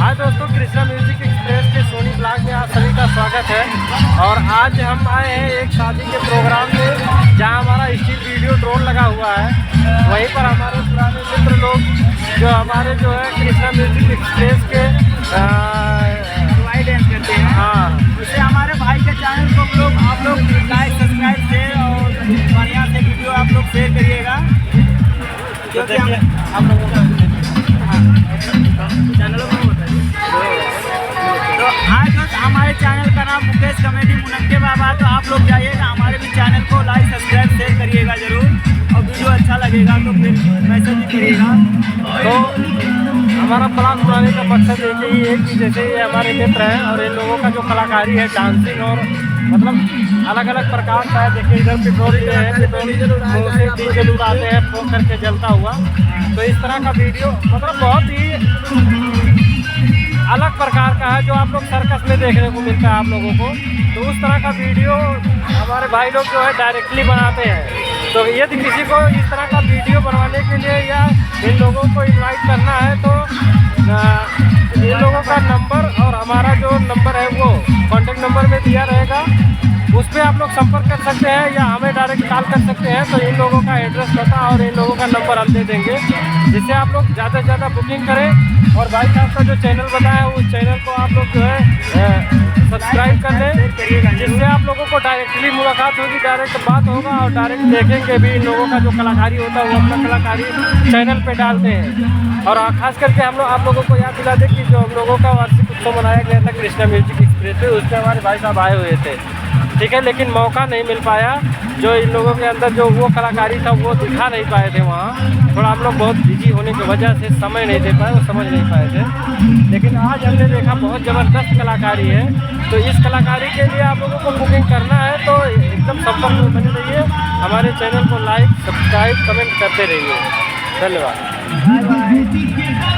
हाय दोस्तों, Krishna music express के Soni blog में आप सभी का स्वागत है। और आज हम आए हैं एक शादी के प्रोग्राम में, जहां हमारा स्टील वीडियो ड्रोन लगा हुआ है। वहीं पर हमारे पुराने मित्र लोग जो हमारे जो है कृष्णा म्यूजिक एक्सप्रेस के डांस करते हैं। हाँ, उससे हमारे भाई के चैनल को आप लोग लाइक, सब्सक्राइब, शेयर और बढ़िया से वीडियो आप लोग शेयर करिएगा, क्योंकि हम लोगों का चैनलों में होता है। तो आज दोस्त हमारे चैनल का नाम मुकेश कॉमेडी मुनक्के बाबा। तो आप लोग जाइएगा, हमारे भी चैनल को लाइक, सब्सक्राइब, शेयर करिएगा जरूर। और वीडियो अच्छा लगेगा तो फिर मैसेज करिएगा। तो हमारा प्लान बनाने का मकसद ही है कि जैसे ये हमारे मित्र हैं और इन लोगों का जो कलाकारी है, डांसिंग और मतलब अलग अलग प्रकार का है। देखिए इधर पेट्रोल है, पेट्रोल से डीजल उड़ाते हैं फोन करके जलता हुआ। तो इस तरह का वीडियो मतलब बहुत ही अलग प्रकार का है, जो आप लोग सर्कस में देखने को मिलता है आप लोगों को। तो उस तरह का वीडियो हमारे भाई लोग जो है डायरेक्टली बनाते हैं। तो यदि किसी को इस तरह का वीडियो बनाने के लिए या इन लोगों को इनवाइट करना है तो इन लोगों का नंबर और हमारा जो नंबर है वो कॉन्टेक्ट नंबर में दिया रहेगा। उस पर आप लोग संपर्क कर सकते हैं या हमें डायरेक्ट कॉल कर सकते हैं। तो इन लोगों का एड्रेस पता और इन लोगों का नंबर हम दे देंगे, जिससे आप लोग ज़्यादा से ज़्यादा बुकिंग करें। और भाई साहब का जो चैनल बताया उस चैनल को आप लोग जो है सब्सक्राइब कर लें, जिससे आप लोगों को डायरेक्टली मुलाकात होगी, डायरेक्ट बात होगा और डायरेक्ट देखेंगे भी इन लोगों का जो कलाकारी होता है वो अपना कलाकारी चैनल पे डालते हैं। और खास करके हम लोग आप लोगों को याद दिला दें कि जो हम लोगों का वार्षिक उत्सव मनाया गया था कृष्णा म्यूजिक एक्सप्रेस पे, उसमें हमारे भाई साहब आए हुए थे, ठीक है। लेकिन मौका नहीं मिल पाया, जो इन लोगों के अंदर जो वो कलाकारी था वो दिखा नहीं पाए थे वहाँ। थोड़ा हम लोग बहुत बिजी होने की वजह से समय नहीं दे पाए, वो समझ नहीं पाए थे। लेकिन आज हमने देखा बहुत ज़बरदस्त कलाकारी है। तो इस कलाकारी के लिए आप लोगों को बुकिंग करना है तो एकदम संपर्क में बने रहिए। हमारे चैनल को लाइक, सब्सक्राइब, कमेंट करते रहिए। धन्यवाद। Bye bye.